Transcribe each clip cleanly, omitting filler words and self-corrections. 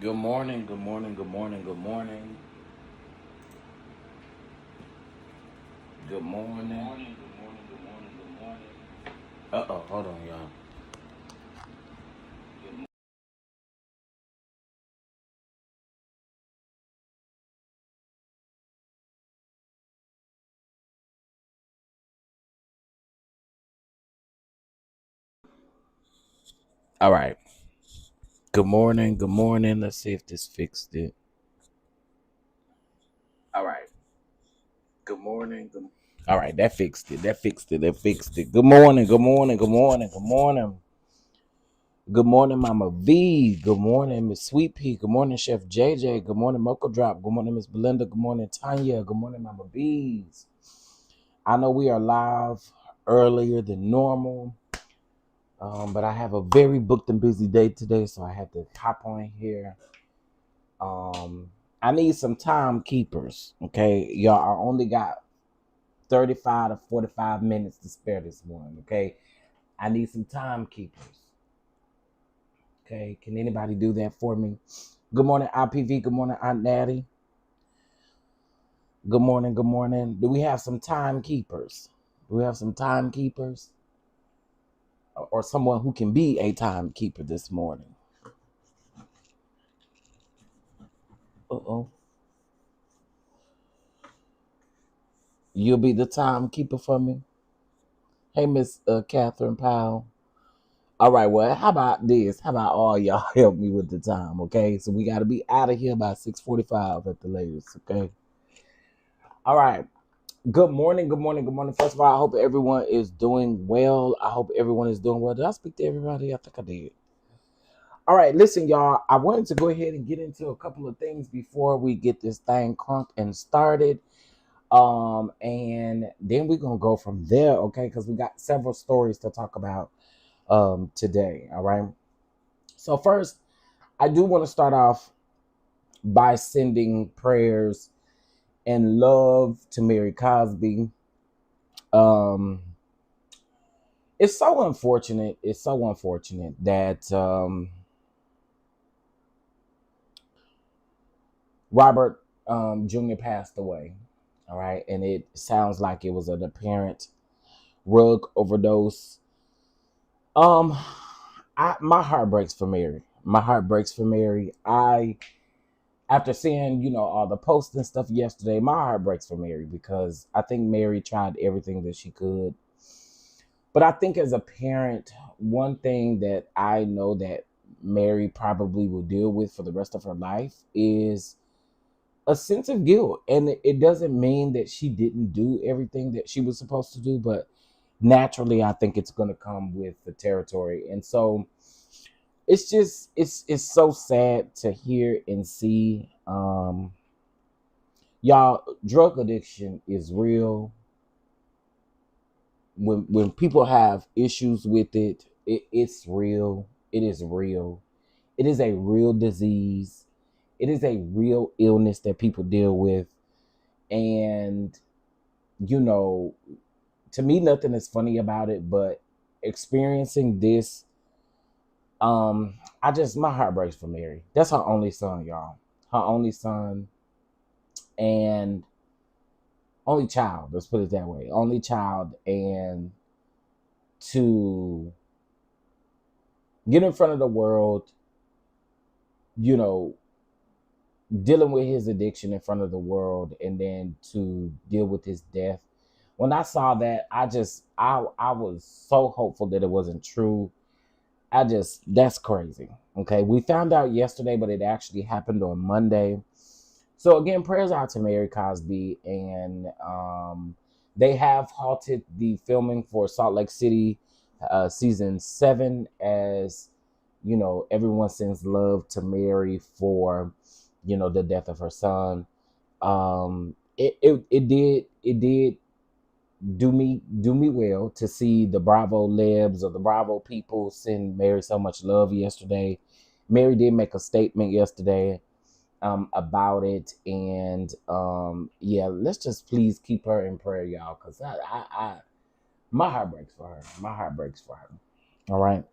Good morning, good morning, good morning, good morning, good morning. Uh-oh, hold on, y'all. All right. Good morning, good morning. Let's see if this fixed it. All right. Good morning. All right, that fixed it. That fixed it. Good morning, good morning, good morning, good morning. Good morning, Mama V. Good morning, Miss Sweet Pea. Good morning, Chef JJ. Good morning, Mocha Drop. Good morning, Miss Belinda. Good morning, Tanya. Good morning, Mama Bees. I know we are live earlier than normal. But I have a very booked and busy day today, so I had to hop on here. I need some timekeepers. Okay, y'all. I only got 35 to 45 minutes to spare this morning. Okay, I need some timekeepers. Okay, can anybody do that for me? Good morning, IPV. Good morning, Aunt Natty. Good morning. Good morning. Do we have some timekeepers? Do we have some timekeepers? Or someone who can be a timekeeper this morning? Uh-oh. You'll be the timekeeper for me? Hey, Miss Catherine Powell. All right, well, how about this? How about all y'all help me with the time, okay? So we got to be out of here by 6:45 at the latest, okay? All right. Good morning, good morning, good morning. First of all, I hope everyone is doing well. I hope everyone is doing well. Did I speak to everybody? I think I did. All right, listen, y'all. I wanted to go ahead and get into a couple of things before we get this thing crunked and started. And then we're gonna go from there, okay? Because we got several stories to talk about today. All right. So first, I do want to start off by sending prayers and love to Mary Cosby. Um, it's so unfortunate. It's so unfortunate that Robert Jr. passed away. All right, and it sounds like it was an apparent drug overdose. Um, my heart breaks for Mary. My heart breaks for Mary. After seeing, all the posts and stuff yesterday, my heart breaks for Mary because I think Mary tried everything that she could. But I think as a parent, one thing that I know that Mary probably will deal with for the rest of her life is a sense of guilt. And it doesn't mean that she didn't do everything that she was supposed to do, but naturally, I think it's going to come with the territory. And so it's just it's so sad to hear and see. Y'all, drug addiction is real. When people have issues with it's real. It is real. It is a real disease. It is a real illness that people deal with. And you know, to me, nothing is funny about it, but experiencing this, I just my heart breaks for Mary. That's her only son, y'all. Her only son and only child. Let's put it that way. Only child, and to get in front of the world, you know, dealing with his addiction in front of the world, and then to deal with his death. When I saw that, I was so hopeful that it wasn't true. That's crazy. Okay, we found out yesterday, but it actually happened on Monday. So again, prayers out to Mary Cosby, and they have halted the filming for Salt Lake City season 7, as everyone sends love to Mary for the death of her son. It did do me well to see the Bravo Lebs or the Bravo people send Mary so much love yesterday. Mary did make a statement yesterday about it, and yeah, let's just please keep her in prayer, y'all, because my heart breaks for her. My heart breaks for her. All right.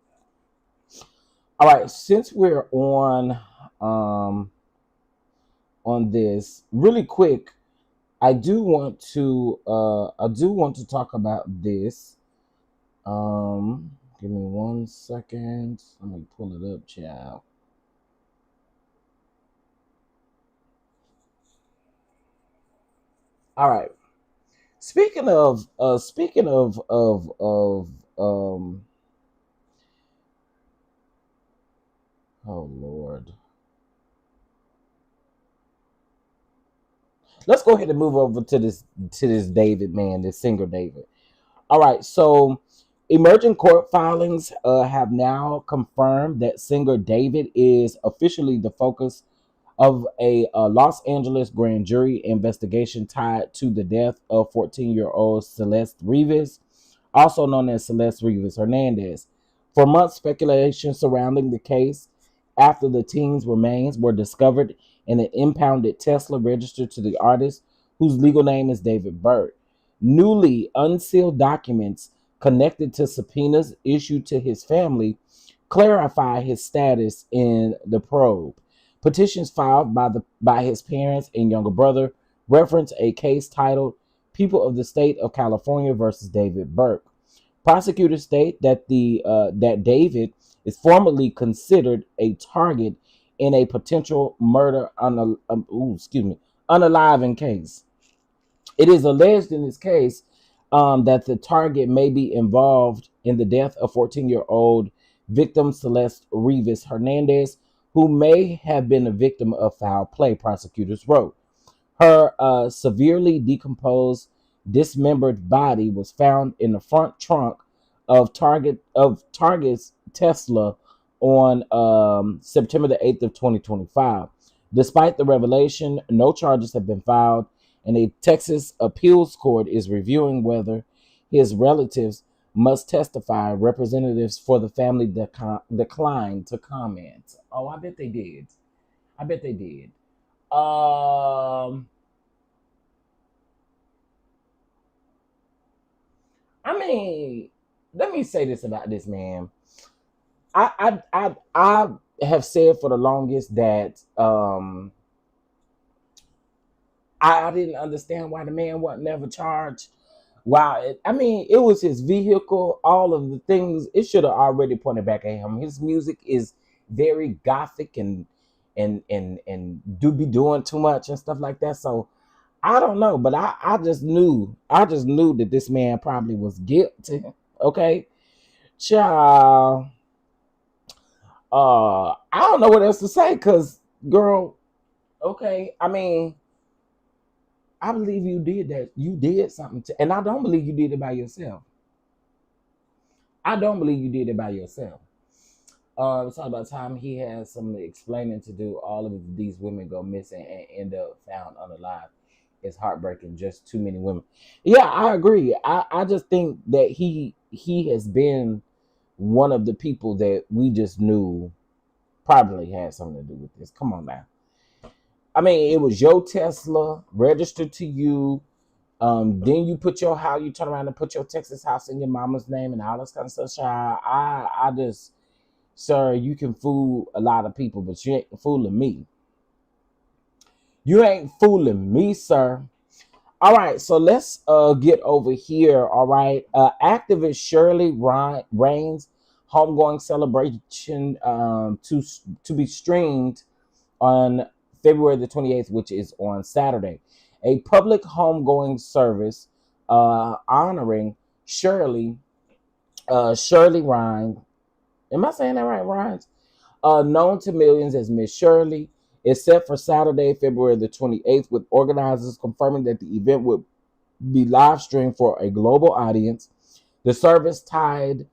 All right. Since we're on um, on this really quick. I do want to talk about this. Give me 1 second. Let me pull it up, child. All right. Speaking of oh Lord. Let's go ahead and move over to this David man, this singer David. All right, so emerging court filings have now confirmed that singer David is officially the focus of a Los Angeles grand jury investigation tied to the death of 14-year-old Celeste Rivas, also known as Celeste Rivas Hernandez. For months, speculation surrounding the case after the teen's remains were discovered in an impounded Tesla registered to the artist, whose legal name is David Burt. Newly unsealed documents connected to subpoenas issued to his family clarify his status in the probe. Petitions filed by his parents and younger brother reference a case titled "People of the State of California versus David Burke." Prosecutors state that David is formally considered a target in a potential murder unaliving case. It is alleged in this case that the target may be involved in the death of 14-year-old victim Celeste Rivas Hernandez, who may have been a victim of foul play, prosecutors wrote. Her severely decomposed, dismembered body was found in the front trunk of Target's Tesla on September the 8th of 2025. Despite the revelation, no charges have been filed, and a Texas appeals court is reviewing whether his relatives must testify. Representatives for the family declined to comment. Oh, I bet they did. I bet they did. I mean, let me say this about this man. I have said for the longest that I didn't understand why the man wasn't never charged. Wow, I mean, it was his vehicle, all of the things. It should have already pointed back at him. His music is very gothic and do be doing too much and stuff like that. So I don't know, but I just knew that this man probably was guilty. Okay, child. I don't know what else to say, cause girl, okay. I mean, I believe you did that. You did something and I don't believe you did it by yourself. I don't believe you did it by yourself. It's all about time he has some explaining to do. All of these women go missing and end up found unalive. It's heartbreaking. Just too many women. Yeah, I agree. I just think that he has been one of the people that we just knew probably had something to do with this. Come on now. I mean, it was your Tesla registered to you. Then you put your house, you turn around and put your Texas house in your mama's name and all this kind of stuff. Child, I just, sir, you can fool a lot of people, but you ain't fooling me. You ain't fooling me, sir. All right, so let's get over here. All right, activist Shirley Reigns homegoing celebration to be streamed on February the 28th, which is on Saturday. A public homegoing service honoring Shirley Rhines. Am I saying that right, Rhines? Known to millions as Miss Shirley, is set for Saturday, February the 28th, with organizers confirming that the event would be live streamed for a global audience. The service tied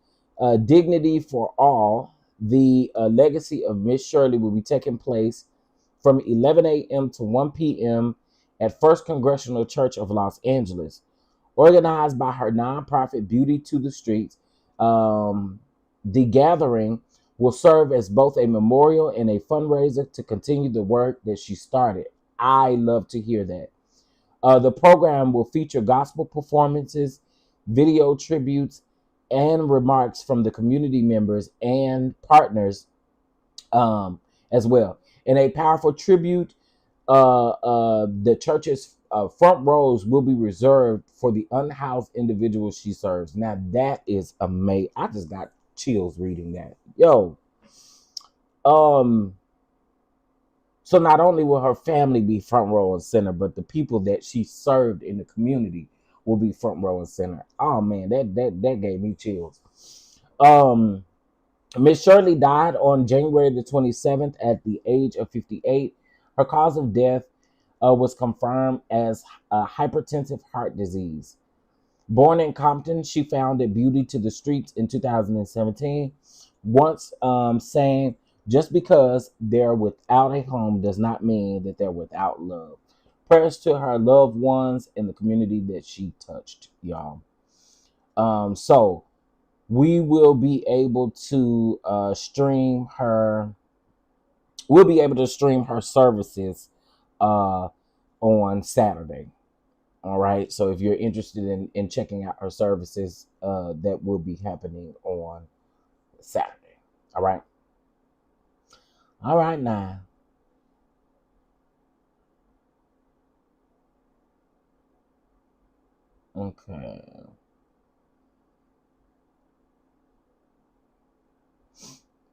Dignity for All, the legacy of Miss Shirley, will be taking place from 11 a.m. to 1 p.m. at First Congressional Church of Los Angeles. Organized by her nonprofit Beauty to the Streets, the gathering will serve as both a memorial and a fundraiser to continue the work that she started. I love to hear that. The program will feature gospel performances, video tributes, and remarks from the community members and partners as well. In a powerful tribute, the church's front rows will be reserved for the unhoused individuals she serves. Now that is amazing. I just got chills reading that. Yo, um, so not only will her family be front row and center, but the people that she served in the community will be front row and center. Oh man, that gave me chills. Um, Miss Shirley died on January the 27th at the age of 58. Her cause of death was confirmed as hypertensive heart disease. Born in Compton, she founded Beauty to the Streets in 2017, once saying, just because they're without a home does not mean that they're without love. Prayers to her loved ones and the community that she touched, y'all. So we will be able to stream her. We'll be able to stream her services on Saturday. All right. So if you're interested in checking out her services, that will be happening on Saturday. All right. All right now. Okay.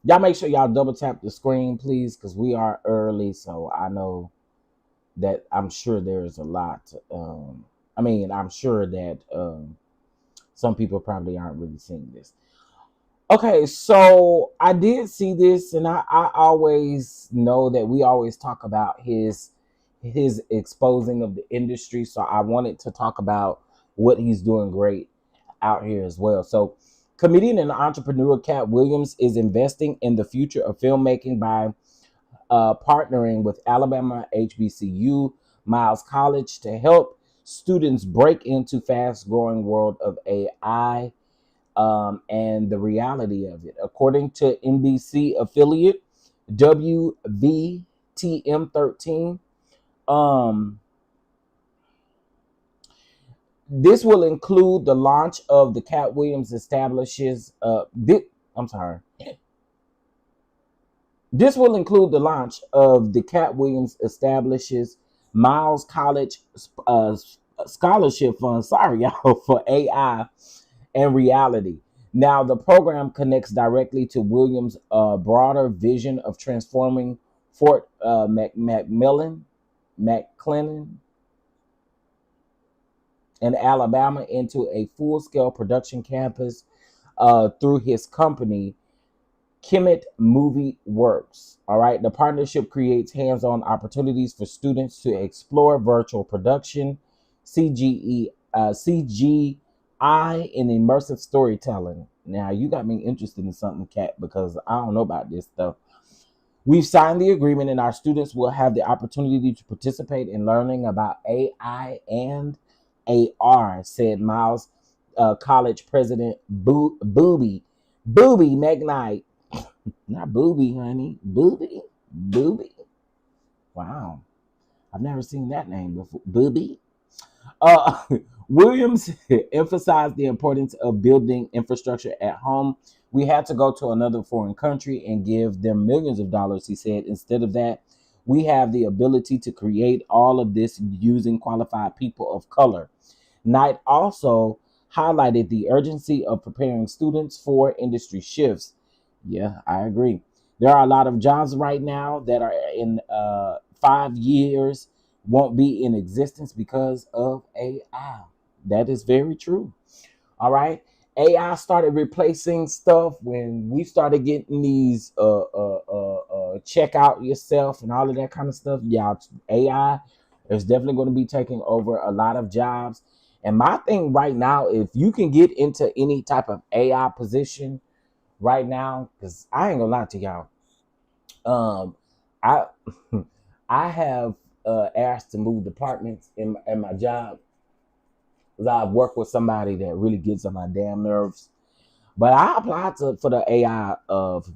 Y'all make sure y'all double tap the screen, please, because we are early. So I know that I'm sure there's a lot. I'm sure that some people probably aren't really seeing this. Okay, so I did see this, and I always know that we always talk about his exposing of the industry. So I wanted to talk about what he's doing great out here as well. So comedian and entrepreneur Katt Williams is investing in the future of filmmaking by partnering with Alabama HBCU Miles College to help students break into fast-growing world of AI and the reality of it. According to NBC affiliate WVTM13, this will include the launch of the Katt Williams establishes. I'm sorry. This will include the launch of the Katt Williams establishes Miles College scholarship fund. Sorry, y'all, for AI and reality. Now, the program connects directly to Williams' broader vision of transforming Fort McClellan in Alabama into a full-scale production campus through his company, Kemet Movie Works. All right. The partnership creates hands-on opportunities for students to explore virtual production, CGI, and immersive storytelling. Now, you got me interested in something, Kat, because I don't know about this stuff. We've signed the agreement, and our students will have the opportunity to participate in learning about AI and AR, said Miles College President Booby McKnight. Not Booby, honey. Booby. Wow. I've never seen that name before. Booby. Uh, Williams emphasized the importance of building infrastructure at home. We had to go to another foreign country and give them millions of dollars, he said. Instead of that, we have the ability to create all of this using qualified people of color. Knight also highlighted the urgency of preparing students for industry shifts. Yeah, I agree. There are a lot of jobs right now that are in 5 years won't be in existence because of AI. That is very true. All right. AI started replacing stuff when we started getting these check out yourself and all of that kind of stuff. Yeah, AI is definitely going to be taking over a lot of jobs. And my thing right now, if you can get into any type of AI position right now, because I ain't gonna lie to y'all, I I have asked to move departments in my job because I've worked with somebody that really gets on my damn nerves. But I applied for the AI of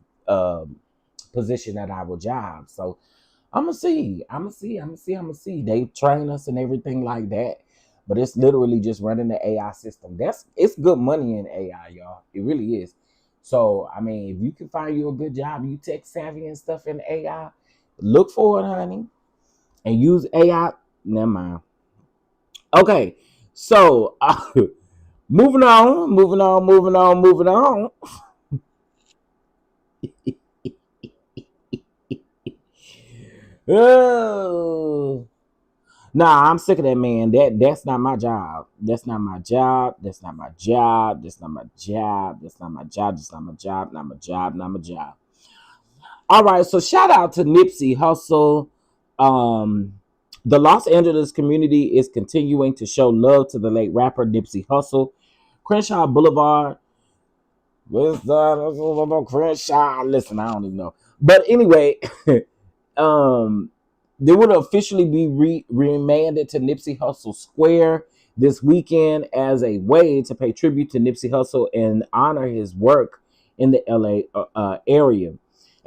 position at our job, so I'm gonna see. They train us and everything like that, but it's literally just running the AI system. It's good money in AI, y'all. It really is. So I mean, if you can find you a good job, you tech savvy and stuff in AI, Look for it, honey, and use AI. Never mind. Okay, so moving on, moving on, moving on, moving on. Oh. Nah, I'm sick of that man. That's not my job. That's not my job. That's not my job. That's not my job. That's not my job. That's not my job. Not my job. Not my job. All right. So shout out to Nipsey Hustle. Um, the Los Angeles community is continuing to show love to the late rapper Nipsey Hustle. Crenshaw Boulevard. Where's the Crenshaw? Listen, I don't even know. But anyway, um, they would officially be remanded to Nipsey Hussle Square this weekend as a way to pay tribute to Nipsey Hussle and honor his work in the LA area.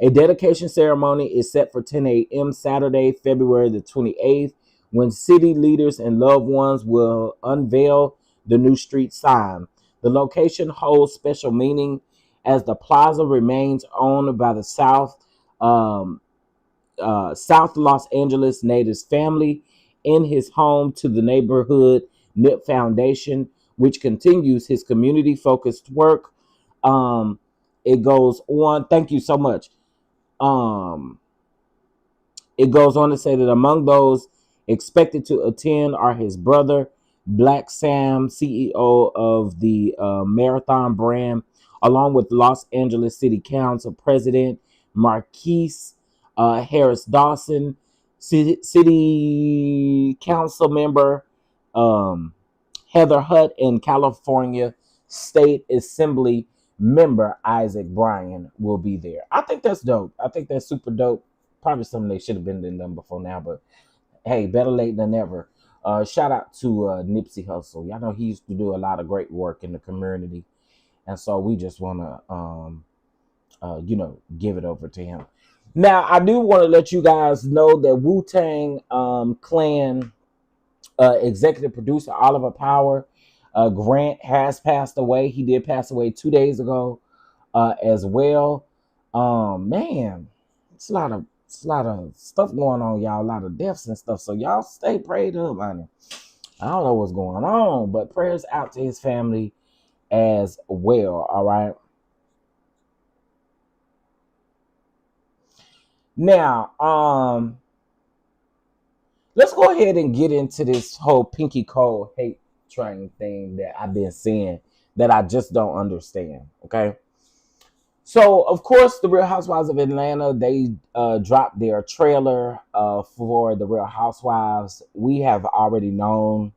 A dedication ceremony is set for 10 a.m. Saturday, February the 28th, when city leaders and loved ones will unveil the new street sign. The location holds special meaning as the plaza remains owned by the um, South Los Angeles natives family in his home to the neighborhood Nip Foundation, which continues his community focused work. Um, it goes on. Thank you so much. Um, it goes on to say that among those expected to attend are his brother, Black Sam, CEO of the Marathon brand, along with Los Angeles City Council President Marquise Harris Dawson, City Council member Heather Hutt, and California State Assembly member Isaac Bryan will be there. I think that's dope. I think that's super dope. Probably something they should have been done before now, but hey, better late than never. Shout out to Nipsey Hussle. Y'all know he used to do a lot of great work in the community, and so we just want to, give it over to him. Now, I do want to let you guys know that Wu-Tang Clan executive producer Oliver Power Grant has passed away. He did pass away 2 days ago as well. Man, it's a lot of stuff going on, y'all. A lot of deaths and stuff. So y'all stay prayed up, honey. I don't know what's going on, but prayers out to his family as well. All right. Now, let's go ahead and get into this whole Pinky Cole hate train thing that I've been seeing that I just don't understand. Okay. So, of course, the Real Housewives of Atlanta, they dropped their trailer for the Real Housewives. We have already known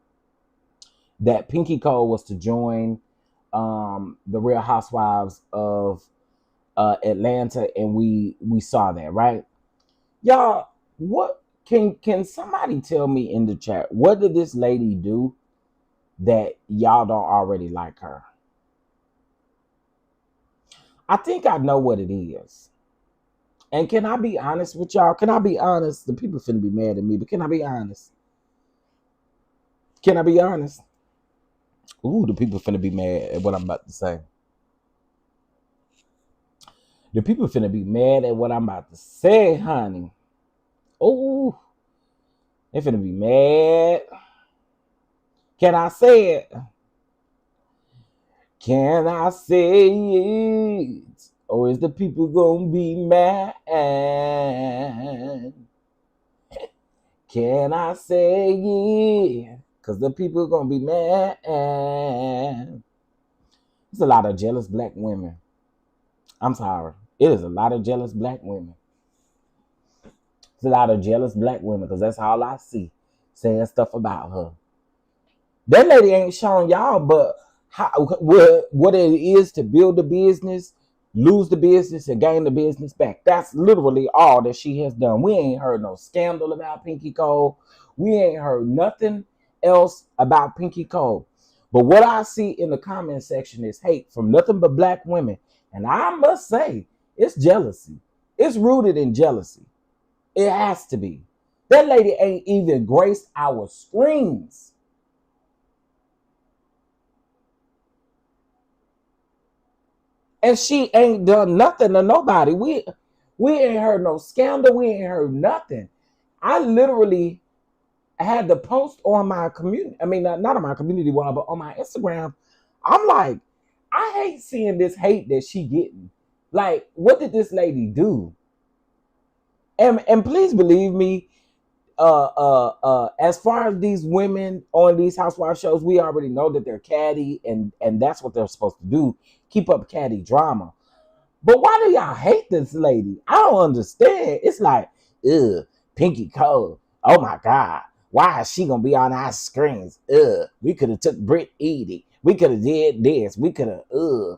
that Pinky Cole was to join the Real Housewives of Atlanta, and we saw that, right? Y'all, what can somebody tell me in the chat? What did this lady do that y'all don't already like her? I think I know what it is. And can I be honest with y'all? Can I be honest? The people finna be mad at me, but can I be honest? Can I be honest? Ooh, the people finna be mad at what I'm about to say. The people finna be mad at what I'm about to say, honey. Ooh, they finna be mad. Can I say it? Can I say it? Or is the people gonna be mad? Can I say it? Because the people gonna be mad. There's a lot of jealous black women. I'm sorry. It is a lot of jealous black women. It's a lot of jealous black women because that's all I see saying stuff about her. That lady ain't showing y'all but what it is to build a business, lose the business, and gain the business back. That's literally all that she has done. We ain't heard no scandal about Pinky Cole. We ain't heard nothing else about Pinky Cole. But what I see in the comment section is hate from nothing but black women. And I must say, it's jealousy. It's rooted in jealousy. It has to be. That lady ain't even graced our screens. And she ain't done nothing to nobody. We ain't heard no scandal. We ain't heard nothing. I literally had to post on my community. I mean, not on my community wall, but on my Instagram. I'm like, I hate seeing this hate that she getting. Like, what did this lady do? And please believe me, as far as these women on these housewife shows, we already know that they're catty, and that's what they're supposed to do. Keep up catty drama. But why do y'all hate this lady? I don't understand. It's like, ugh, Pinky Cole. Oh my God. Why is she gonna be on our screens? Ugh. We could have took Brittany Eady. We could have did this. We could have, oh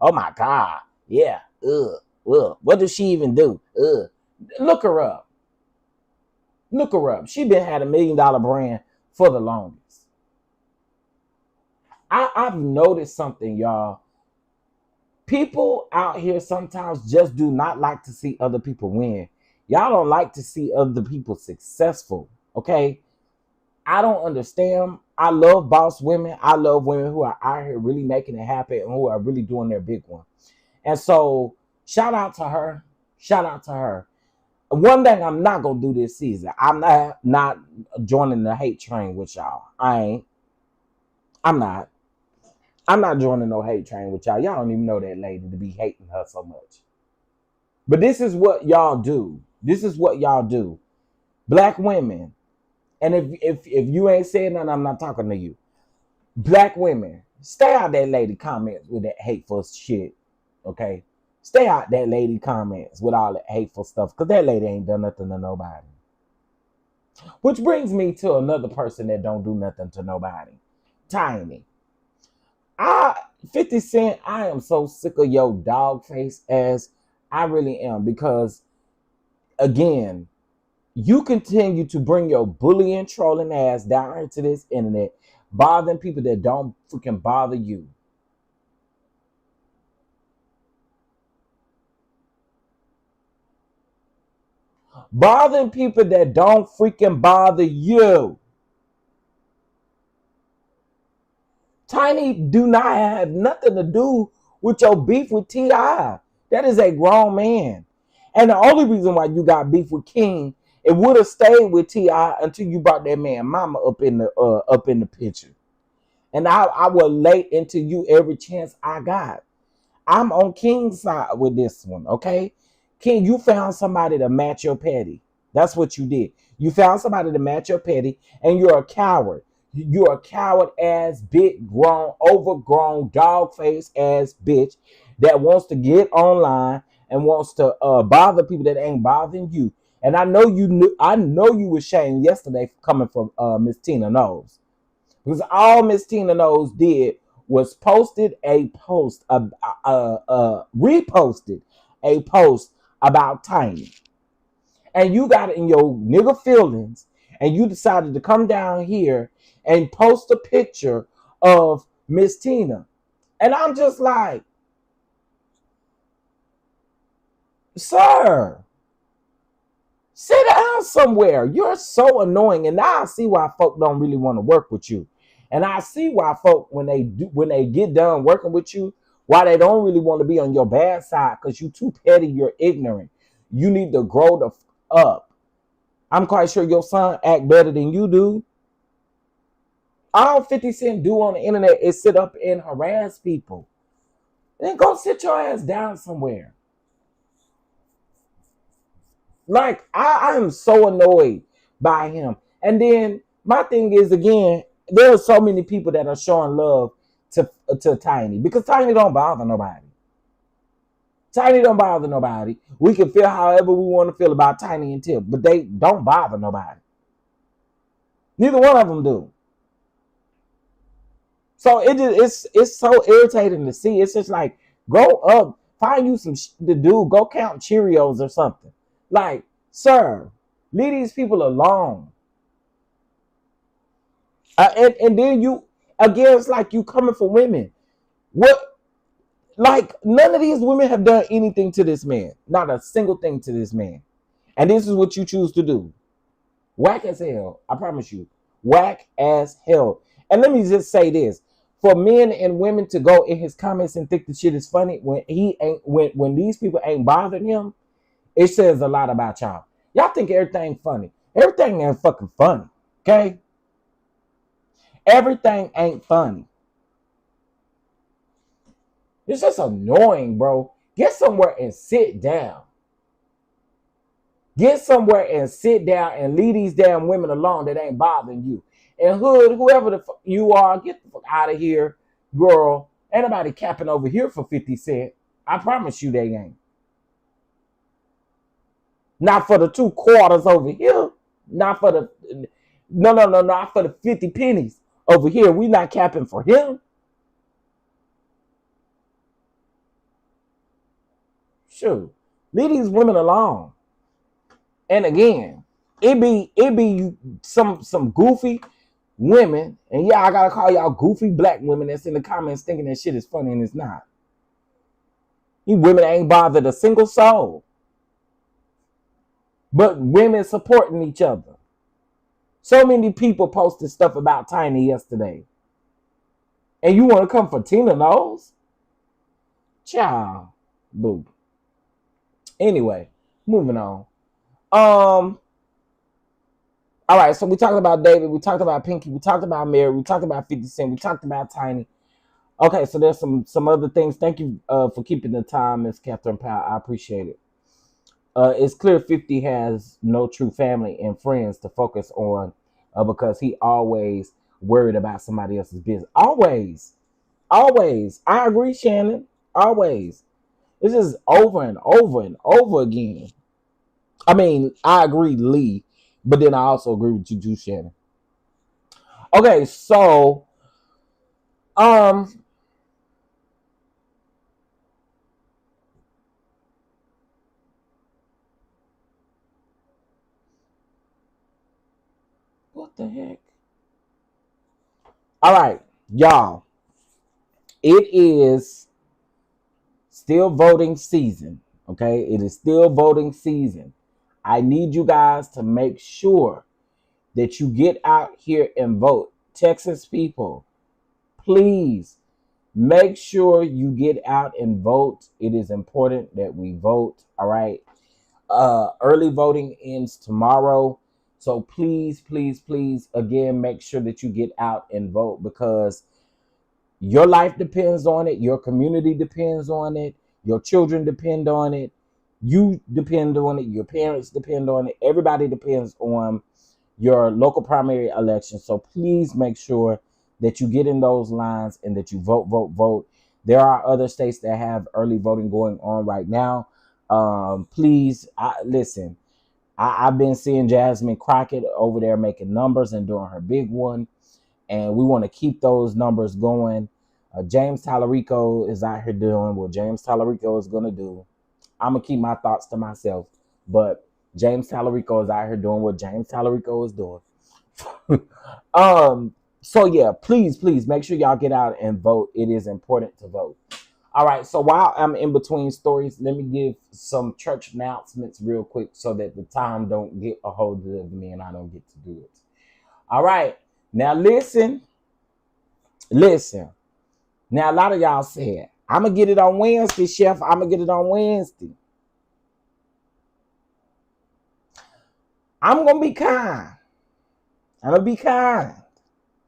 my God. Yeah. Ugh. What does she even do? Ugh. Look her up. Look her up. She been had $1 million brand for the longest. I've noticed something, y'all. People out here sometimes just do not like to see other people win. Y'all don't like to see other people successful, okay? I don't understand. I love boss women. I love women who are out here really making it happen and who are really doing their big one. And so, shout out to her. Shout out to her. One thing I'm not going to do this season, I'm not joining the hate train with y'all. I'm not joining no hate train with y'all. Y'all don't even know that lady to be hating her so much. But this is what y'all do. This is what y'all do. Black women. And if you ain't saying nothing, I'm not talking to you. Black women, stay out that lady comments with that hateful shit. Okay? Stay out that lady comments with all that hateful stuff. Because that lady ain't done nothing to nobody. Which brings me to another person that don't do nothing to nobody. Tiny. 50 Cent, I am so sick of your dog face ass. I really am. Because, again, you continue to bring your bullying, trolling ass down into this internet, bothering people that don't freaking bother you. Bothering people that don't freaking bother you. Tiny do not have nothing to do with your beef with T.I. That is a grown man. And the only reason why you got beef with King, it would have stayed with T.I. until you brought that man mama up in the picture. And I will lay into you every chance I got. I'm on King's side with this one, okay? King, you found somebody to match your petty. That's what you did. You found somebody to match your petty, and you're a coward. You're a coward ass, big grown, overgrown, dog face ass bitch that wants to get online and wants to bother people that ain't bothering you. And I know you were shamed yesterday coming from Miss Tina Knowles. Because all Miss Tina Knowles did was reposted a post about Tiny. And you got in your nigga feelings and you decided to come down here and post a picture of Miss Tina. And I'm just like, sir, sit down somewhere. You're so annoying. And now I see why folk don't really want to work with you. And I see why folk, when they get done working with you, why they don't really want to be on your bad side, because you too petty, you're ignorant. You need to grow the up. I'm quite sure your son act better than you do. All 50 Cent do on the internet is sit up and harass people. Then go sit your ass down somewhere. Like, I am so annoyed by him. And then my thing is, again, there are so many people that are showing love to Tiny, because Tiny don't bother nobody. Tiny don't bother nobody. We can feel however we want to feel about Tiny and Tip, but they don't bother nobody. Neither one of them do. So it's so irritating to see. It's just like, grow up, find you some to do, go count Cheerios or something. Like, sir, leave these people alone. And then you, again, it's like you coming for women. What? Like, none of these women have done anything to this man. Not a single thing to this man. And this is what you choose to do. Whack as hell. I promise you. Whack as hell. And let me just say this. For men and women to go in his comments and think the shit is funny when he ain't, when these people ain't bothering him, It says a lot about y'all. Y'all think everything funny. Everything ain't fucking funny. Okay? Everything ain't funny. It's just annoying, bro. Get somewhere and sit down. Get somewhere and sit down and leave these damn women alone that ain't bothering you. And hood, whoever the fuck you are, get the fuck out of here, girl. Ain't nobody capping over here for 50 cents. I promise you they ain't. Not for the 2 quarters over here. Not for the... No, not for the 50 pennies over here. We not capping for him. Shoot. Leave these women alone. And again, it be some goofy women, and yeah, I gotta call y'all goofy black women that's in the comments thinking that shit is funny and it's not. These women ain't bothered a single soul. But women supporting each other. So many people posted stuff about Tiny yesterday. And you want to come for Tina Knowles? Child. Boo. Anyway, moving on. All right, so we talked about David, we talked about Pinky, we talked about Mary, we talked about 50 Cent, we talked about Tiny. Okay, so there's some other things. Thank you for keeping the time, Miss Catherine Powell. I appreciate it. It's clear 50 has no true family and friends to focus on because he always worried about somebody else's business. Always. I agree, Shannon. Always. This is over and over and over again. I mean, I agree, Lee, but then I also agree with you too, Shannon. Okay, so what the heck? All right, y'all. It is still voting season, okay? It is still voting season. I need you guys to make sure that you get out here and vote. Texas people, please make sure you get out and vote. It is important that we vote, all right? Early voting ends tomorrow. So please, again, make sure that you get out and vote because your life depends on it. Your community depends on it. Your children depend on it. You depend on it. Your parents depend on it. Everybody depends on your local primary election. So please make sure that you get in those lines and that you vote. There are other states that have early voting going on right now. Please, listen. I've been seeing Jasmine Crockett over there making numbers and doing her big one. And we want to keep those numbers going. James Tallarico is out here doing what James Tallarico is going to do. I'm going to keep my thoughts to myself. But James Tallarico is out here doing what James Tallarico is doing. So, yeah, please make sure y'all get out and vote. It is important to vote. All right, so while I'm in between stories, let me give some church announcements real quick so that the time don't get a hold of me and I don't get to do it. All right, now listen. Now, a lot of y'all said, I'm going to get it on Wednesday, Chef. I'm going to get it on Wednesday. I'm going to be kind.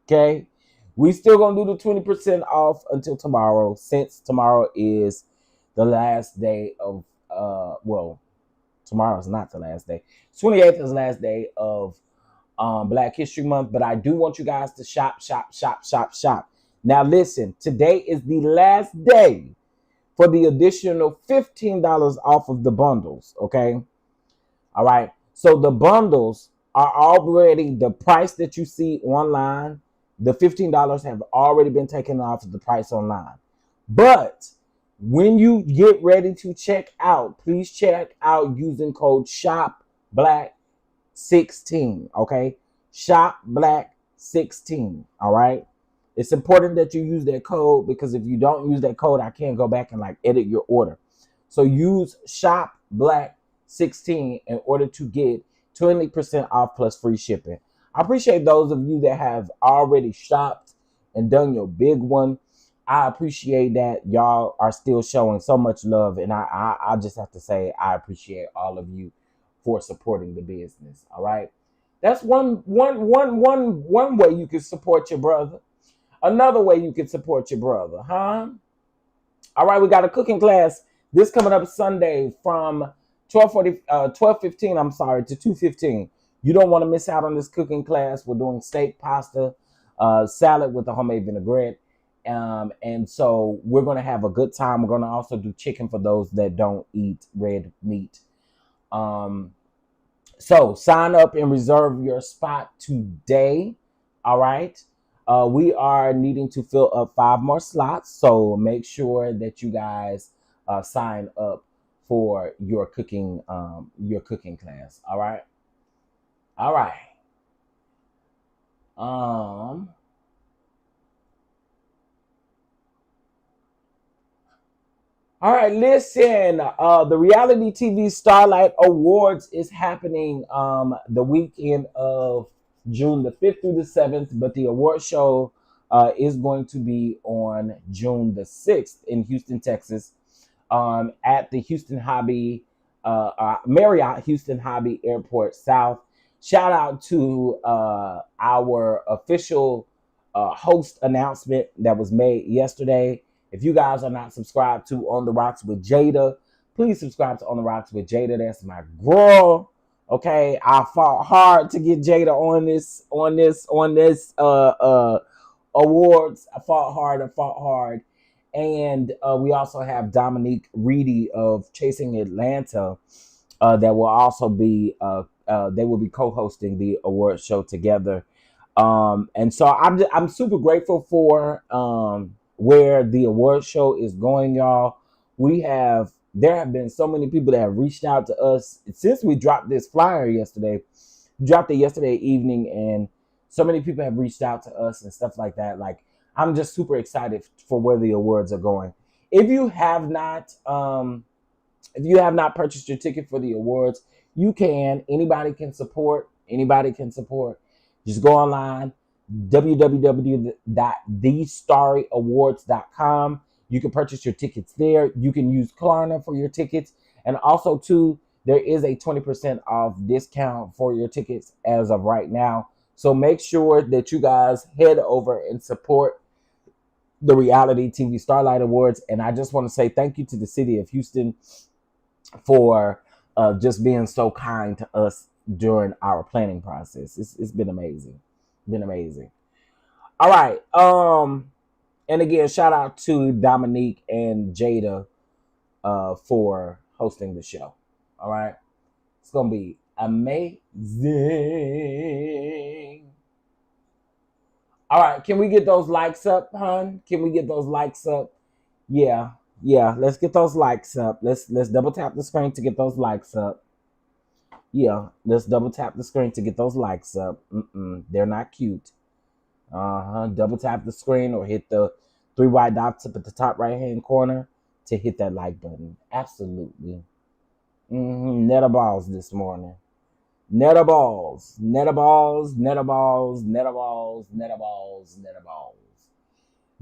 Okay? We still going to do the 20% off until tomorrow, since tomorrow is the last day of, tomorrow is not the last day. 28th is the last day of Black History Month, but I do want you guys to shop. Now listen, today is the last day for the additional $15 off of the bundles, okay? All right, so the bundles are already the price that you see online. The $15 have already been taken off of the price online. But when you get ready to check out, please check out using code SHOPBLACK16, okay? SHOPBLACK16, all right? It's important that you use that code because if you don't use that code, I can't go back and edit your order. So use SHOPBLACK16 in order to get 20% off plus free shipping. I appreciate those of you that have already shopped and done your big one. I appreciate that y'all are still showing so much love, and I just have to say I appreciate all of you for supporting the business. All right, that's one way you can support your brother. Another way you can support your brother, huh? All right, we got a cooking class this coming up Sunday from 12:15. I'm sorry, to 2:15. You don't want to miss out on this cooking class. We're doing steak, pasta, salad with a homemade vinaigrette. And so we're going to have a good time. We're going to also do chicken for those that don't eat red meat. So sign up and reserve your spot today. All right. We are needing to fill up 5 more slots. So make sure that you guys sign up for your cooking class. All right. All right. All right, listen. The Reality TV Starlight Awards is happening the weekend of June the 5th through the 7th, but the award show is going to be on June the 6th in Houston, Texas, at the Houston Hobby Marriott Houston Hobby Airport South. Shout out to our official host announcement that was made yesterday. If you guys are not subscribed to On the Rocks with Jada, please subscribe to On the Rocks with Jada. That's my girl. Okay, I fought hard to get Jada on this awards. I fought hard. And we also have Dominique Reedy of Chasing Atlanta that will also be they will be co-hosting the award show together. And so I'm super grateful for where the award show is going, y'all. There have been so many people that have reached out to us since we dropped this flyer yesterday. Dropped it yesterday evening, and so many people have reached out to us and stuff like that. Like, I'm just super excited for where the awards are going. If you have not purchased your ticket for the awards, you can. Anybody can support. Just go online, www.thestarryawards.com. You can purchase your tickets there. You can use Klarna for your tickets. And also, too, there is a 20% off discount for your tickets as of right now. So make sure that you guys head over and support the Reality TV Starlight Awards. And I just want to say thank you to the city of Houston for just being so kind to us during our planning process. It's been amazing. All right. And again, shout out to Dominique and Jada for hosting the show. All right. It's going to be amazing. All right. Can we get those likes up, hon? Can we get those likes up? Yeah. Let's get those likes up. Let's double tap the screen to get those likes up. Yeah. Let's double tap the screen to get those likes up. They're not cute. Double tap the screen or hit the 3 white dots up at the top right hand corner to hit that like button. Absolutely. Net of balls this morning. Net of balls.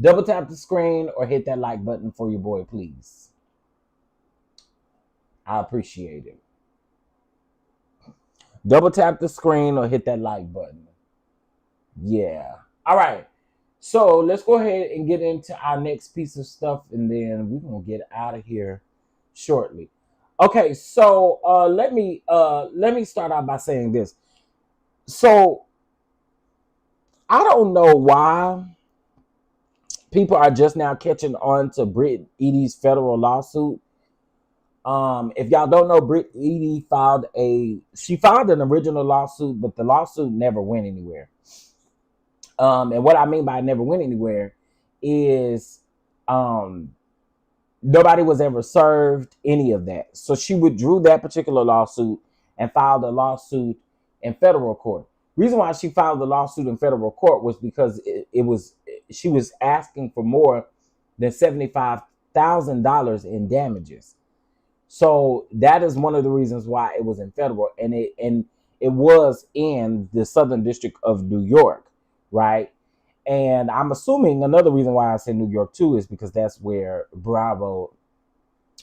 Double tap the screen or hit that like button for your boy, please. I appreciate it. Double tap the screen or hit that like button. Yeah. All right. So let's go ahead and get into our next piece of stuff, and then we're gonna get out of here shortly. Okay, so let me start out by saying this. So I don't know why people are just now catching on to Brittany Eady's federal lawsuit. If y'all don't know, Brittany Eady filed an original lawsuit, but the lawsuit never went anywhere. And what I mean by never went anywhere is nobody was ever served any of that. So she withdrew that particular lawsuit and filed a lawsuit in federal court. Reason why she filed the lawsuit in federal court was because she was asking for more than $75,000 in damages. So that is one of the reasons why it was in federal, and it was in the Southern District of New York, right? And I'm assuming another reason why I said New York too is because that's where Bravo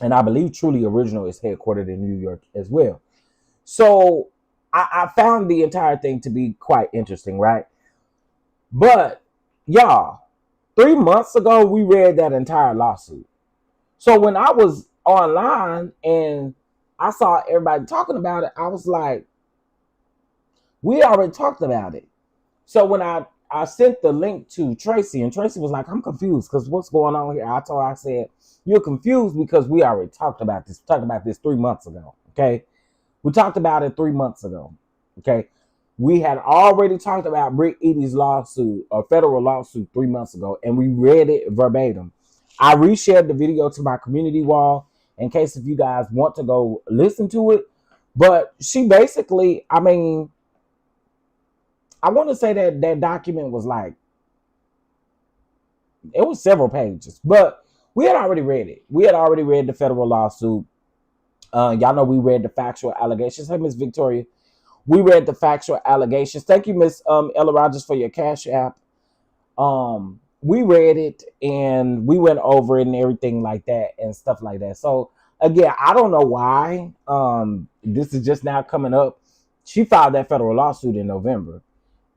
and I believe Truly Original is headquartered in New York as well. So I found the entire thing to be quite interesting, right? But y'all, 3 months ago, we read that entire lawsuit. So when I was online and I saw everybody talking about it, I was like, we already talked about it. So when I sent the link to Tracy, and Tracy was like, I'm confused because what's going on here? I said, you're confused because we already talked about this. We talked about this 3 months ago. Okay. We talked about it 3 months ago. Okay. We had already talked about Brittany Eady's lawsuit, a federal lawsuit 3 months ago, and we read it verbatim. I reshared the video to my community wall in case if you guys want to go listen to it. But she basically, I mean, I want to say that that document was like, it was several pages, but we had already read it. We had already read the federal lawsuit. Y'all know we read the factual allegations. Hey, Miss Victoria. We read the factual allegations. Thank you, Miss Ella Rogers, for your Cash App. We read it and we went over it and everything like that and stuff like that. So again, I don't know why this is just now coming up. She filed that federal lawsuit in November,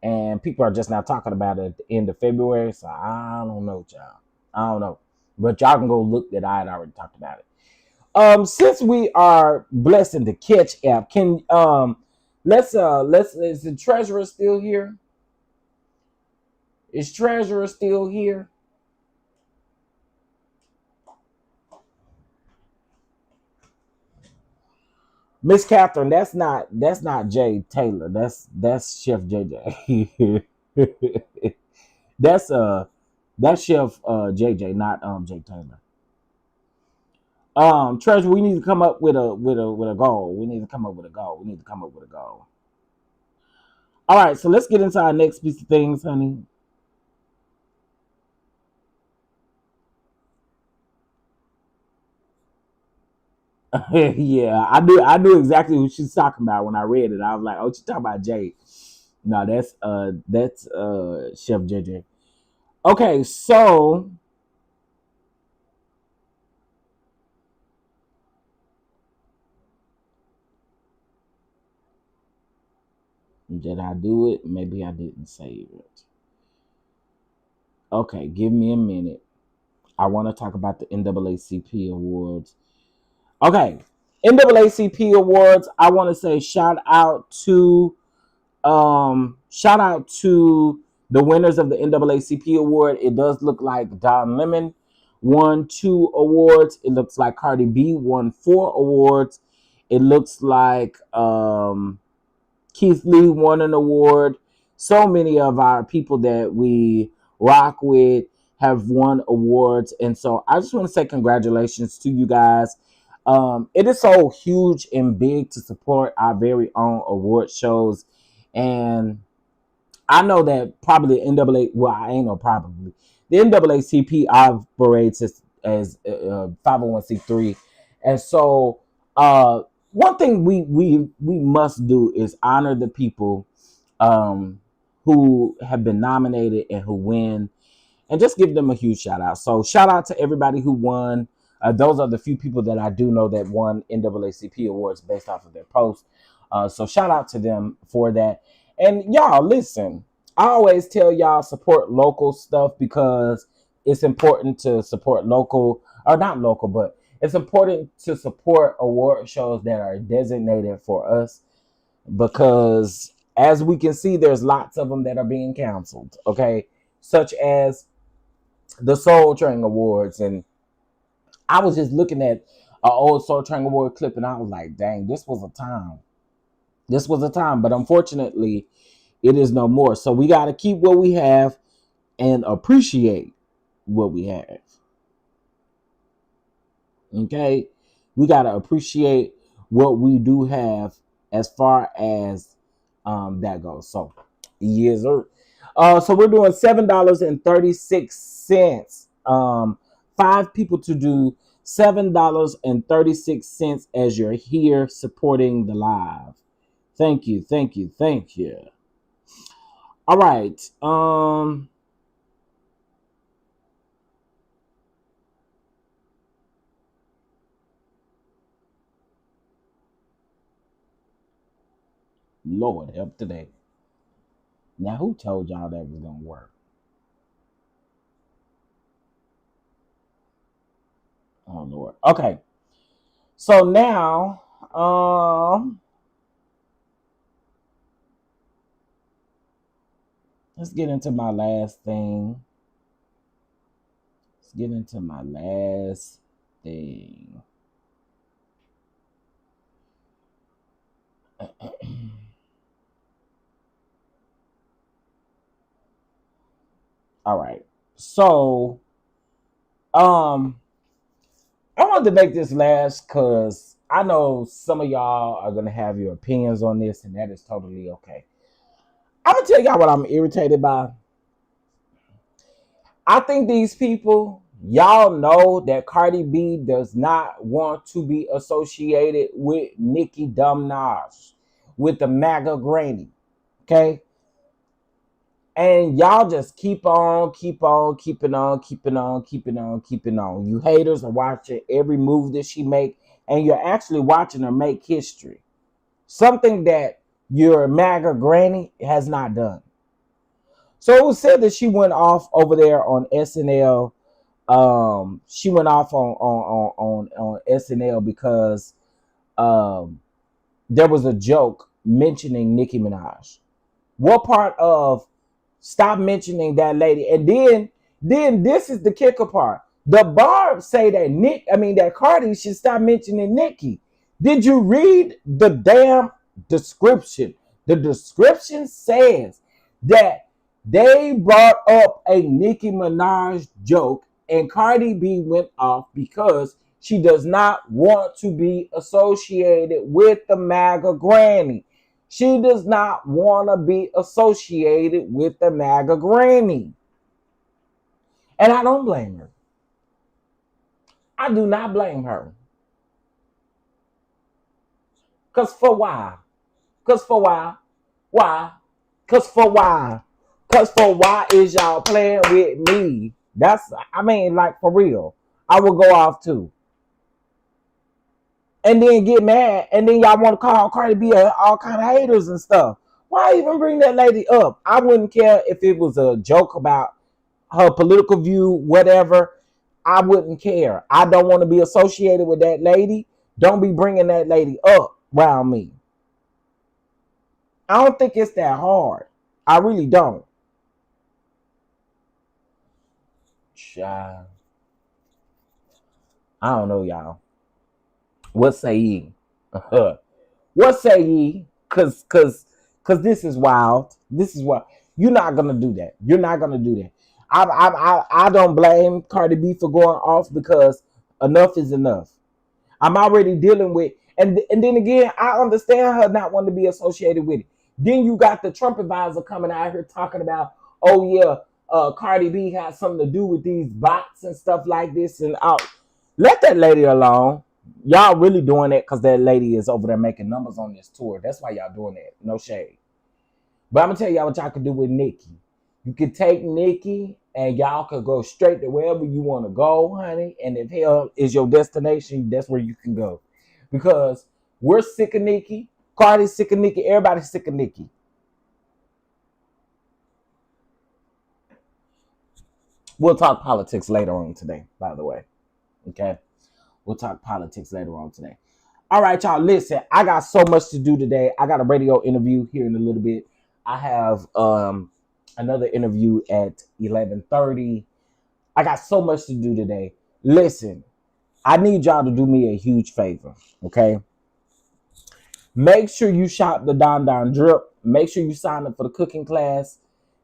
and people are just now talking about it at the end of February. So I don't know, y'all. I don't know, but y'all can go look that I had already talked about it. Since we are blessed in the Catch app, can let's is the treasurer still here? Is treasurer still here? Miss Catherine, that's not Jay Taylor. That's Chef JJ. That's Chef JJ, not Jay Taylor. Treasure, we need to come up with a goal. We need to come up with a goal. We need to come up with a goal. All right, so let's get into our next piece of things, honey. Yeah, I knew exactly who she's talking about when I read it. I was like, oh, she's talking about Jay. No, that's Chef JJ. Okay, so did I do it? Maybe I didn't save it. Okay, give me a minute. I want to talk about the NAACP Awards. Okay, NAACP Awards. I want to say shout out to the winners of the NAACP Award. It does look like Don Lemon won 2 awards. It looks like Cardi B won 4 awards. It looks like Keith Lee won an award. So many of our people that we rock with have won awards. And so I just want to say congratulations to you guys. It is so huge and big to support our very own award shows. And I know that probably NAA, well, I ain't know probably. The NAACP operates as 501c3. And so one thing we must do is honor the people who have been nominated and who win, and just give them a huge shout out. So shout out to everybody who won. Those are the few people that I do know that won NAACP awards based off of their posts. So shout out to them for that. And y'all, listen, I always tell y'all support local stuff because it's important to support local, or not local, but it's important to support award shows that are designated for us because as we can see, there's lots of them that are being canceled, okay? Such as the Soul Train Awards. And I was just looking at an old Soul Train Award clip and I was like, dang, this was a time. This was a time, but unfortunately, it is no more. So we got to keep what we have and appreciate what we have. Okay? We got to appreciate what we do have as far as that goes. So, yes, sir. So we're doing $7.36. 5 people to do $7.36 as you're here supporting the live. Thank you, thank you, thank you. All right. Lord help today. Now, who told y'all that was gonna work? Oh Lord. Okay. So now, let's get into my last thing. Let's get into my last thing. All right. So, I wanted to make this last because I know some of y'all are gonna have your opinions on this, and that is totally okay. I'm gonna tell y'all what I'm irritated by. I think these people, y'all know that Cardi B does not want to be associated with Nicki Minaj, with the MAGA granny. Okay? And y'all just keeping on. You haters are watching every move that she make, and you're actually watching her make history. Something that your MAGA granny has not done. So it was said that she went off over there on SNL. She went off on SNL because there was a joke mentioning Nicki Minaj. What part of stop mentioning that lady? And then this is the kicker part. The Barbs say that Cardi should stop mentioning Nicki. Did you read the damn description? The description says that they brought up a Nicki Minaj joke and Cardi B went off because she does not want to be associated with the MAGA granny. She does not want to be associated with the MAGA granny. And I don't blame her. I do not blame her. Because for why? Because for why? Why? Because for why? Because for why is y'all playing with me? Like for real. I will go off too. And then get mad. And then y'all want to call Cardi B all kind of haters and stuff. Why even bring that lady up? I wouldn't care if it was a joke about her political view, whatever. I wouldn't care. I don't want to be associated with that lady. Don't be bringing that lady up around me. I don't think it's that hard. I really don't. Child. I don't know, y'all. What say ye? What say ye? Cause this is wild. This is what you're not gonna do that. You're not gonna do that. I don't blame Cardi B for going off because enough is enough. I'm already dealing with, and then again, I understand her not wanting to be associated with it. Then you got the Trump advisor coming out here talking about, oh yeah, Cardi B has something to do with these bots and stuff like this, and let that lady alone. Y'all really doing that because that lady is over there making numbers on this tour. That's why y'all doing that. No shade. But I'm gonna tell y'all what y'all can do with Nicki. You can take Nicki and y'all could go straight to wherever you want to go, honey. And if hell is your destination, that's where you can go. Because we're sick of Nicki. Cardi's sick of Nicki. Everybody's sick of Nicki. We'll talk politics later on today, by the way. Okay? We'll talk politics later on today. All right, y'all. Listen, I got so much to do today. I got a radio interview here in a little bit. I have another interview at 11:30. I got so much to do today. Listen, I need y'all to do me a huge favor, okay? Make sure you shop the DonDon drip. Make sure you sign up for the cooking class.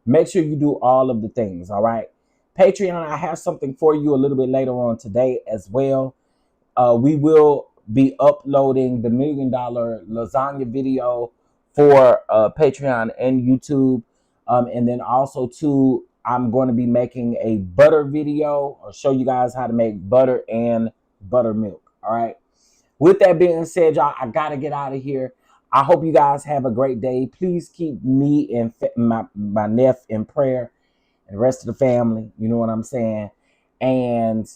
Make sure you do all of the things, all right? Patreon, I have something for you a little bit later on today as well. We will be uploading the $1 million lasagna video for Patreon and YouTube. And then also, too, I'm going to be making a butter video. I'll show you guys how to make butter and buttermilk, all right? With that being said, y'all, I got to get out of here. I hope you guys have a great day. Please keep me and my nephew in prayer and the rest of the family. You know what I'm saying? And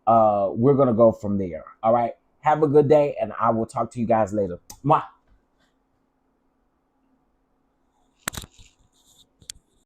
we're going to go from there. All right. Have a good day, and I will talk to you guys later. Mwah.